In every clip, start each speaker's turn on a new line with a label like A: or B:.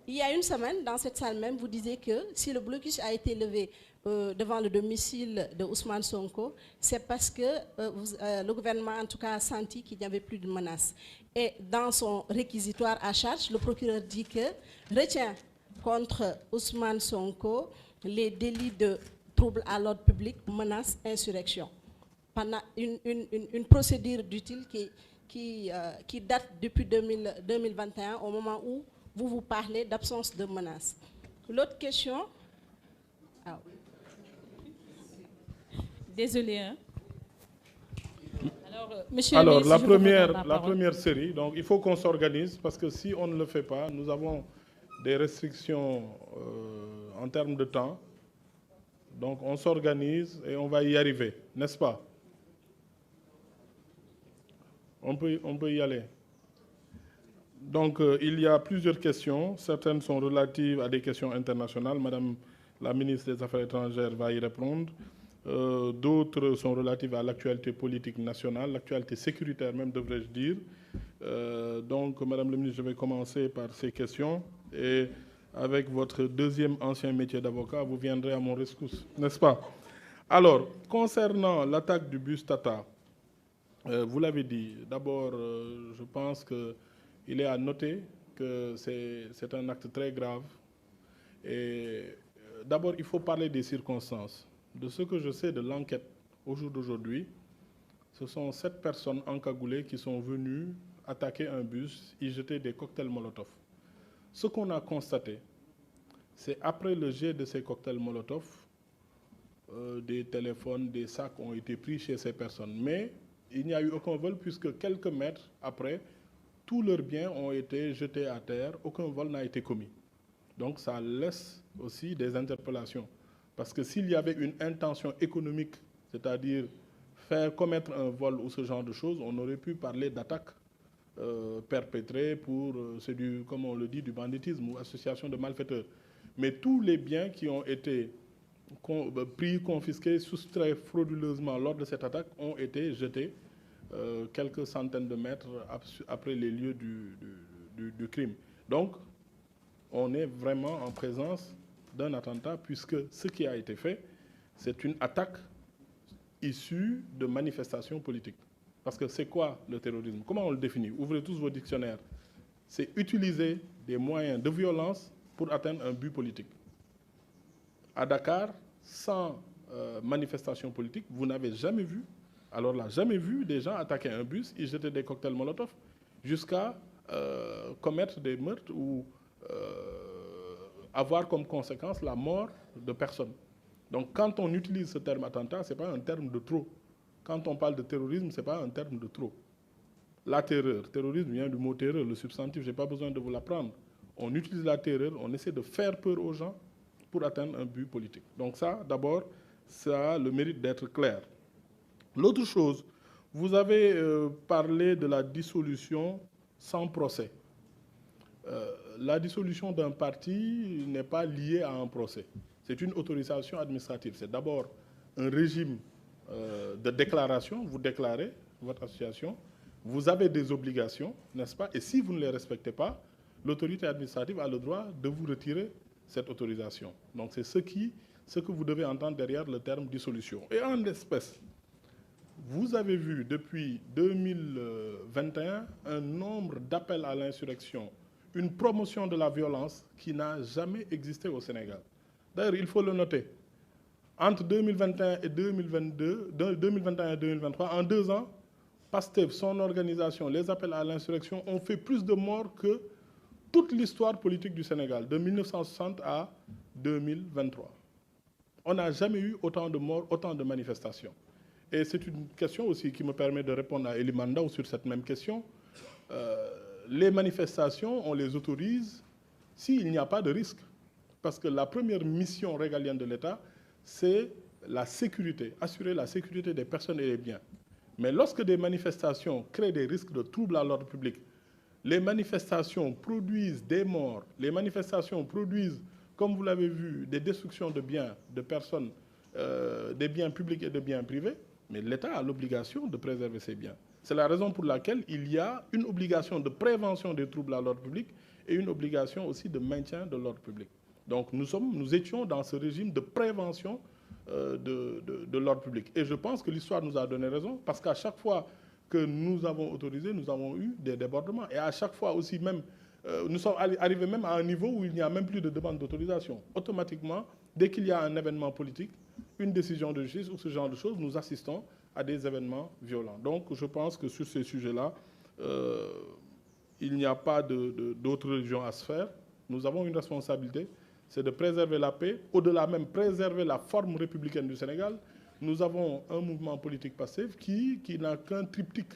A: il y a une semaine, dans cette salle même, vous disiez que si le blocus a été levé devant le domicile de Ousmane Sonko, c'est parce que le gouvernement, en tout cas, a senti qu'il n'y avait plus de menace. Et dans son réquisitoire à charge, le procureur dit que retient contre Ousmane Sonko les délits de trouble à l'ordre public, menace, insurrection. Pendant une procédure d'utile qui date depuis 2021, au moment où vous parlez d'absence de menace. L'autre question... Ah.
B: Désolée. Hein?
C: Alors, la première série, donc il faut qu'on s'organise, parce que si on ne le fait pas, nous avons des restrictions en termes de temps. Donc on s'organise et on va y arriver, n'est-ce pas? On peut y aller. Donc il y a plusieurs questions. Certaines sont relatives à des questions internationales. Madame la ministre des Affaires étrangères va y répondre. D'autres sont relatives à l'actualité politique nationale, l'actualité sécuritaire même, devrais-je dire. Donc, Madame la ministre, je vais commencer par ces questions. Et avec votre deuxième ancien métier d'avocat, vous viendrez à mon rescousse, n'est-ce pas? Alors, concernant l'attaque du bus Tata, vous l'avez dit, d'abord, je pense qu'il est à noter que c'est un acte très grave. Et d'abord, il faut parler des circonstances. De ce que je sais de l'enquête au jour d'aujourd'hui, ce sont 7 personnes encagoulées qui sont venues attaquer un bus, y jeter des cocktails Molotov. Ce qu'on a constaté, c'est après le jet de ces cocktails Molotov, des téléphones, des sacs ont été pris chez ces personnes. Mais il n'y a eu aucun vol puisque quelques mètres après, tous leurs biens ont été jetés à terre, aucun vol n'a été commis. Donc ça laisse aussi des interpellations. Parce que s'il y avait une intention économique, c'est-à-dire faire commettre un vol ou ce genre de choses, on aurait pu parler d'attaque perpétrée pour, c'est du, comme on le dit, du banditisme ou association de malfaiteurs. Mais tous les biens qui ont été pris, confisqués, soustraits frauduleusement lors de cette attaque ont été jetés quelques centaines de mètres après les lieux du crime. Donc, on est vraiment en présence d'un attentat puisque ce qui a été fait, c'est une attaque issue de manifestations politiques. Parce que c'est quoi le terrorisme? Comment on le définit? Ouvrez tous vos dictionnaires. C'est utiliser des moyens de violence pour atteindre un but politique. À Dakar, sans manifestation politique, vous n'avez jamais vu, alors là, jamais vu des gens attaquer un bus, y jeter des cocktails Molotov, jusqu'à commettre des meurtres ou avoir comme conséquence la mort de personnes. Donc quand on utilise ce terme attentat, ce n'est pas un terme de trop. Quand on parle de terrorisme, ce n'est pas un terme de trop. La terreur, terrorisme vient du mot terreur, le substantif, je n'ai pas besoin de vous l'apprendre. On utilise la terreur, on essaie de faire peur aux gens pour atteindre un but politique. Donc ça, d'abord, ça a le mérite d'être clair. L'autre chose, vous avez parlé de la dissolution sans procès. La dissolution d'un parti n'est pas liée à un procès. C'est une autorisation administrative. C'est d'abord un régime de déclaration. Vous déclarez votre association. Vous avez des obligations, n'est-ce pas? Et si vous ne les respectez pas, l'autorité administrative a le droit de vous retirer cette autorisation. Donc c'est ce que vous devez entendre derrière le terme dissolution. Et en l'espèce, vous avez vu depuis 2021 un nombre d'appels à l'insurrection, une promotion de la violence qui n'a jamais existé au Sénégal. D'ailleurs, il faut le noter. Entre 2021 et 2021 et 2023, en 2 ans, PASTEF, son organisation, les appels à l'insurrection ont fait plus de morts que toute l'histoire politique du Sénégal, de 1960 à 2023. On n'a jamais eu autant de morts, autant de manifestations. Et c'est une question aussi qui me permet de répondre à Elie Mandaw sur cette même question. Les manifestations, on les autorise s'il n'y a pas de risque. Parce que la première mission régalienne de l'État, c'est la sécurité, assurer la sécurité des personnes et des biens. Mais lorsque des manifestations créent des risques de troubles à l'ordre public, les manifestations produisent des morts, les manifestations produisent, comme vous l'avez vu, des destructions de biens, de personnes, des biens publics et de biens privés, mais l'État a l'obligation de préserver ces biens. C'est la raison pour laquelle il y a une obligation de prévention des troubles à l'ordre public et une obligation aussi de maintien de l'ordre public. Donc nous étions dans ce régime de prévention de l'ordre public. Et je pense que l'histoire nous a donné raison, parce qu'à chaque fois que nous avons autorisé, nous avons eu des débordements. Et à chaque fois aussi même, nous sommes arrivés même à un niveau où il n'y a même plus de demande d'autorisation. Automatiquement, dès qu'il y a un événement politique, une décision de justice ou ce genre de choses, nous assistons à des événements violents. Donc je pense que sur ces sujets-là, il n'y a pas d'autre religion à se faire. Nous avons une responsabilité, c'est de préserver la paix, au-delà même préserver la forme républicaine du Sénégal. Nous avons un mouvement politique passif qui n'a qu'un triptyque.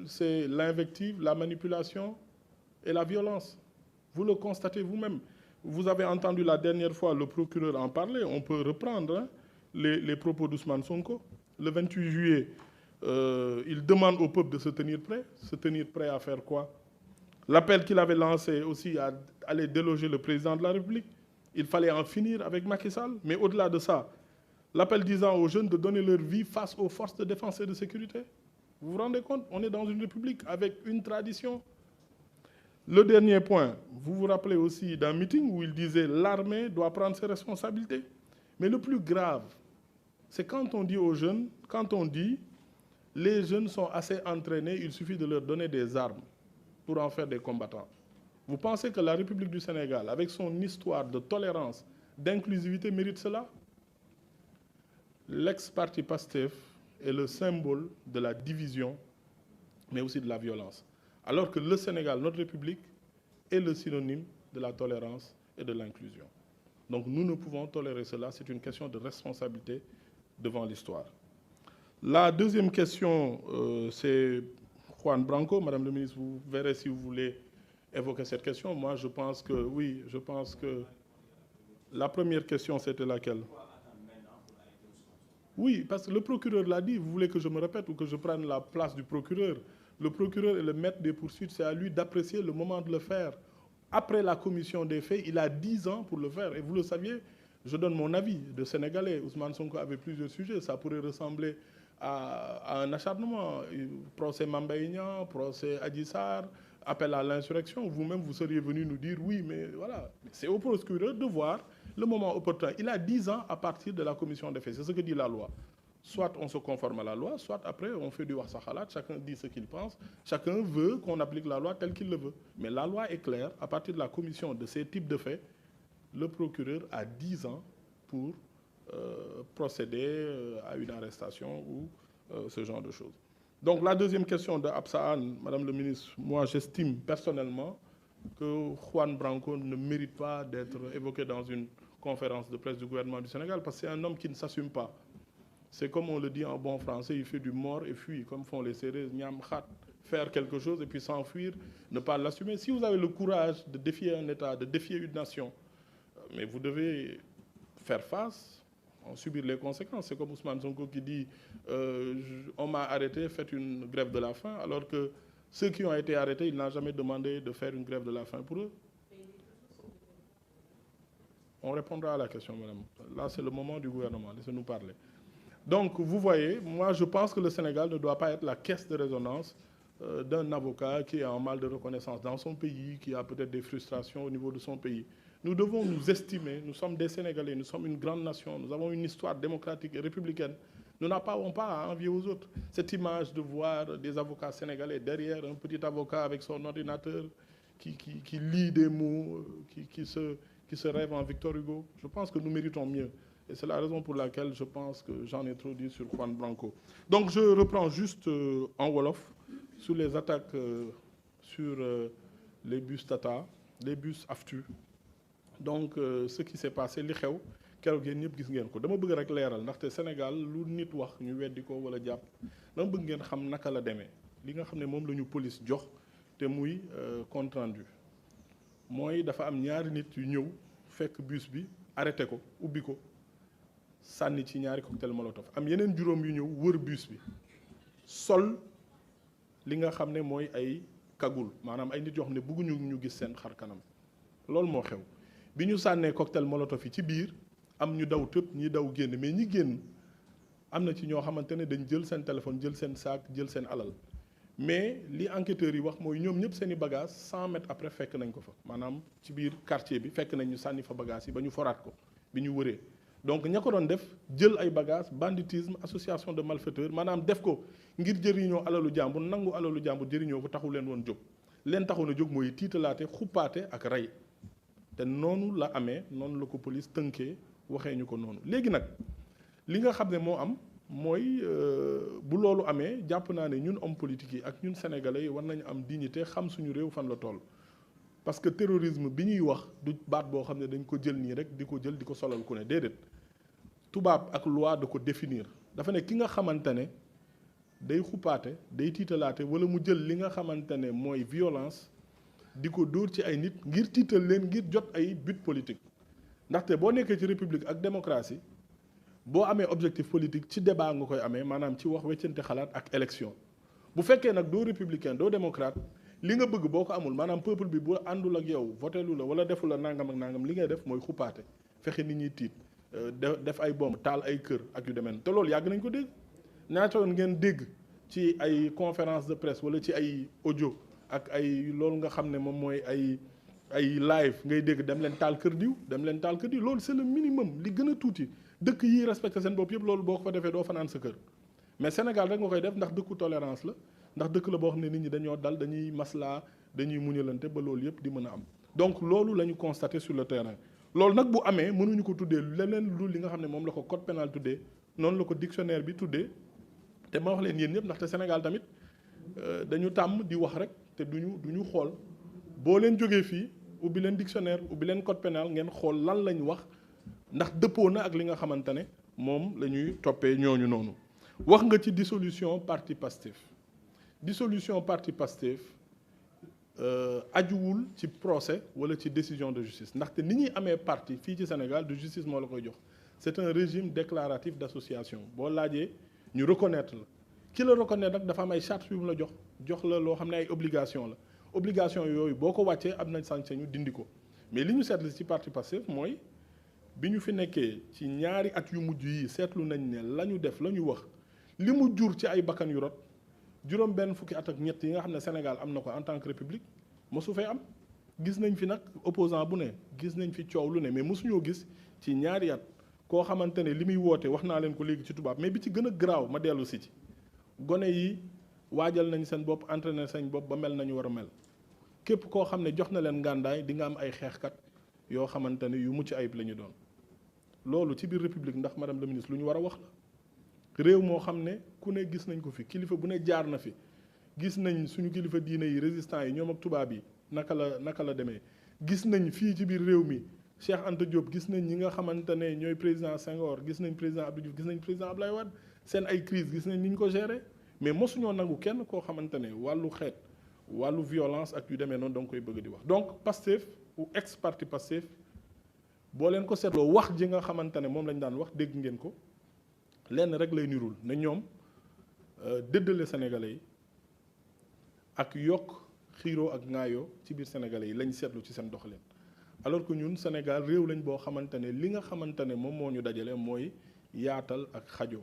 C: C'est l'invective, la manipulation et la violence. Vous le constatez vous-même. Vous avez entendu la dernière fois le procureur en parler. On peut reprendre les propos d'Ousmane Sonko. Le 28 juillet, il demande au peuple de se tenir prêt. Se tenir prêt à faire quoi? L'appel qu'il avait lancé aussi à aller déloger le président de la République. Il fallait en finir avec Macky Sall. Mais au-delà de ça, l'appel disant aux jeunes de donner leur vie face aux forces de défense et de sécurité. Vous vous rendez compte? On est dans une république avec une tradition. Le dernier point, vous vous rappelez aussi d'un meeting où il disait l'armée doit prendre ses responsabilités. Mais le plus grave, c'est quand on dit aux jeunes, quand on dit les jeunes sont assez entraînés, il suffit de leur donner des armes pour en faire des combattants. Vous pensez que la République du Sénégal, avec son histoire de tolérance, d'inclusivité, mérite cela? L'ex-parti PASTEF est le symbole de la division, mais aussi de la violence. Alors que le Sénégal, notre République, est le synonyme de la tolérance et de l'inclusion. Donc nous ne pouvons tolérer cela, c'est une question de responsabilité devant l'histoire. La deuxième question, c'est Juan Branco. Madame le ministre, vous verrez si vous voulez évoquer cette question. Moi, je pense que oui, je pense que la première question, c'était laquelle? Oui, parce que le procureur l'a dit. Vous voulez que je me répète ou que je prenne la place du procureur? Le procureur est le maître des poursuites. C'est à lui d'apprécier le moment de le faire. Après la commission des faits, il a 10 ans pour le faire. Et vous le saviez, je donne mon avis de Sénégalais. Ousmane Sonko avait plusieurs sujets. Ça pourrait ressembler à un acharnement. Procès Mamba Ignan, procès Adji Sarr, appel à l'insurrection. Vous-même, vous seriez venu nous dire oui, mais voilà. C'est au procureur de voir le moment opportun. Il a 10 ans à partir de la commission des faits. C'est ce que dit la loi. Soit on se conforme à la loi, soit après on fait du wasakhalat, chacun dit ce qu'il pense, chacun veut qu'on applique la loi telle qu'il le veut. Mais la loi est claire, à partir de la commission de ces types de faits, le procureur a 10 ans pour procéder à une arrestation ou ce genre de choses. Donc la deuxième question de Absa Anne, Madame le ministre, moi j'estime personnellement que Juan Branco ne mérite pas d'être évoqué dans une conférence de presse du gouvernement du Sénégal parce que c'est un homme qui ne s'assume pas. C'est comme on le dit en bon français, il fait du mort et fuit, comme font les Sérères, Niam Khat, faire quelque chose et puis s'enfuir, ne pas l'assumer. Si vous avez le courage de défier un État, de défier une nation, mais vous devez faire face, subir les conséquences. C'est comme Ousmane Sonko qui dit on m'a arrêté, faites une grève de la faim, alors que ceux qui ont été arrêtés, il n'a jamais demandé de faire une grève de la faim pour eux. On répondra à la question, madame. Là, c'est le moment du gouvernement. Laissez-nous parler. Donc, vous voyez, moi, je pense que le Sénégal ne doit pas être la caisse de résonance d'un avocat qui est en mal de reconnaissance dans son pays, qui a peut-être des frustrations au niveau de son pays. Nous devons nous estimer, nous sommes des Sénégalais, nous sommes une grande nation, nous avons une histoire démocratique et républicaine. Nous n'avons pas à envier aux autres. Cette image de voir des avocats sénégalais derrière un petit avocat avec son ordinateur qui lit des mots, qui se rêve en Victor Hugo, je pense que nous méritons mieux. Et c'est la raison pour laquelle je pense que j'en ai trop dit sur Juan Branco. Donc je reprends juste en Wolof sur les attaques sur les bus Tata, les bus Aftu. Donc ce qui s'est passé, li xew keroog yéen ñëpp gis ngeen ko dama bëgg rek leeral ndaxte Sénégal lu nit wax ñu weddi ko wala jàpp dama bëgg ngeen xam naka la demee li nga xam ne moom la ñu police jox te muy compte rendu mooy dafa am ñaari nit yu ñëw fekk bus bi arrêté ko ubbi ko sànni ci ñaari cocktail molotov am yeneen juróom yu ñëw wër bus bi sol li nga xam ne mooy ay kagul maanaam ay nit yoo xam ne bëgguñu ñu gis seen xar kanam loolu moo xew bi ñu sànnee cocktail molotov yi ci biir am ñu daw tëb ñi daw génn mais ñi génn am na ci ñoo xamante ne dañ jël seen téléphone jël seen saak jël seen alal mais li enquêteurs yi wax mooy ñoom ñëpp seen i bagages 100 mètres après fekk nañ ko fa maanaam ci biir quartier bi fekk nañ ñu sànni fa bagages yi ba ñu foraat ko bi ñu wëree. donc ña ko doon def jël ay bagages banditisme association de malfaiteurs maanaam def ko ngir jëriñoo alalu jàmbur nangu alalu jàmbur jëriñoo ko taxu leen woon jóg leen taxoon a jóg mooy tiitalaate xuppaate ak rey te noonu la amee noonu la ko police tënkee waxee ñu ko noonu. léegi nag li nga xam ne moo am mooy bu loolu amee jàpp naa ne ñun homme politique yi ak ñun sénégalais yi war nañu am dignité xam suñu réew fan la toll. parce que terrorisme bi ñuy wax du baat boo xam ne dañ ko jël nii rek di ko jël di ko solal ku ne déedéet tubaab ak loi da ko définir dafa ne ki nga xamante ne day xuppaate day tiitalaate wala mu jël li nga xamante ne mooy violence di ko dóor ci ay nit ngir tiital leen ngir jot ay but politique. ndaxte boo nekkee ci république ak démocratie boo amee objectif politique ci débat nga koy amee maanaam ci wax weccante xalaat ak élection bu fekkee nag doo républicain doo démocrate li nga bëgg boo ko amul maanaam peuple bi bu àndul ak yow voteelu la wala defu la nangam ak nangam li ngay def mooy xuppaate fexe nit ñi tiit def ay bomb taal ay kër ak yu demee te loolu yàgg nañ ko dégg ñaata yoon ngeen dégg ci ay conférence de presse wala ci ay audio ak ay loolu nga xam ne moom mooy ay live ngay dégg dem leen taal kër diw dem leen taal kër diw loolu c'est le minimum li gën a tuuti dëkk yi respecté seen bopp yëpp loolu boo ko fa defee doo fanaan sa kër mais Sénégal rek nga koy def ndax dëkku tolérance la ndax dëkk la boo xam ne nit ñi dañoo dal dañuy maslaa dañuy muñalante ba loolu yëpp di mën a am donc loolu la ñu constaté sur le terrain loolu nag bu amee mënuñu ko tuddee leneen lu li nga xam ne moom la ko code pénal tuddee noonu la ko dictionnaire bi tuddee te ma wax leen yéen ñëpp ndaxte Sénégal tamit dañu tàmm di wax rek te duñu xool boo leen jógee fii ubbi leen dictionnaire ubbi leen code pénal ngeen xool lan lañ wax ndax dëppoo na ak li nga xamante ne moom la ñuy toppee ñooñu noonu. wax nga ci dissolution parti Pastef dissolution parti Pastef ajuwul ci procès wala ci décision de justice ndaxte ni ñuy amee parti fii ci Sénégal de justice moo la koy jox c'est un régime déclaratif d'association boo laajee ñu reconnaître la ki la reconnaître nag dafa am ay charte yu mu la jox la loo xam ne ay obligation la obligation yooyu boo ko wàccee am nañ sañ-sañu dindi ko mais li ñu seetlu ci parti Pastef mooy bi ñu fi nekkee ci ñaari at yu mujj yi seetlu nañ ne la ñu def la ñu wax li mu jur ci ay bakkan yu rot juróom benn fukki at ak ñett yi nga xam ne Sénégal am na ko en tant que république mosu fee am gis nañ fi nag opposant bu ne gis nañ fi coow lu ne mais mosuñoo gis ci ñaari at koo xamante ne li muy woote wax naa leen ko léegi ci tubaab mais bi ci gën a garaaw ma dellu si ci gone yi waajal nañ seen bopp entraîner seen bopp ba mel nañu war a mel képp koo xam ne jox na leen ngàndaay di nga am ay xeexkat yoo xamante ne yu mucc ayib la ñu doon loolu ci biir république ndax madame la ministre lu ñu war a wax la réew moo xam ne ku ne gis nañ ko fi kilifa bu ne jaar na fi gis nañ suñu kilifa diine yi résistants yi ñoom ak tubaab yi naka la demee gis nañ fii ci biir réew mi Cheikh Anta Diop gis nañ ñi nga xamante ne ñooy président Senghor gis nañ président Abdou Diouf gis nañ président Abdoulaye Wade seen ay crise gis nañ ni ñu ko gérer mais mosuñoo nangu kenn koo xamante ne wàllu xeet wàllu violence ak yu demee noonu danga koy bëgg di wax donc Pastef ou ex parti Pastef boo leen ko seetloo wax ji nga xamante ne moom lañ daan wax dégg ngeen ko lenn rek lay nirul ne ñoom dëddale sénégalais yi ak yokk xiiroo ak ŋaayoo ci biir sénégalais yi lañ seetlu ci seen doxalin alors que ñun Sénégal réew lañ boo xamante ne li nga xamante ne moom moo ñu dajale mooy yaatal ak xajoo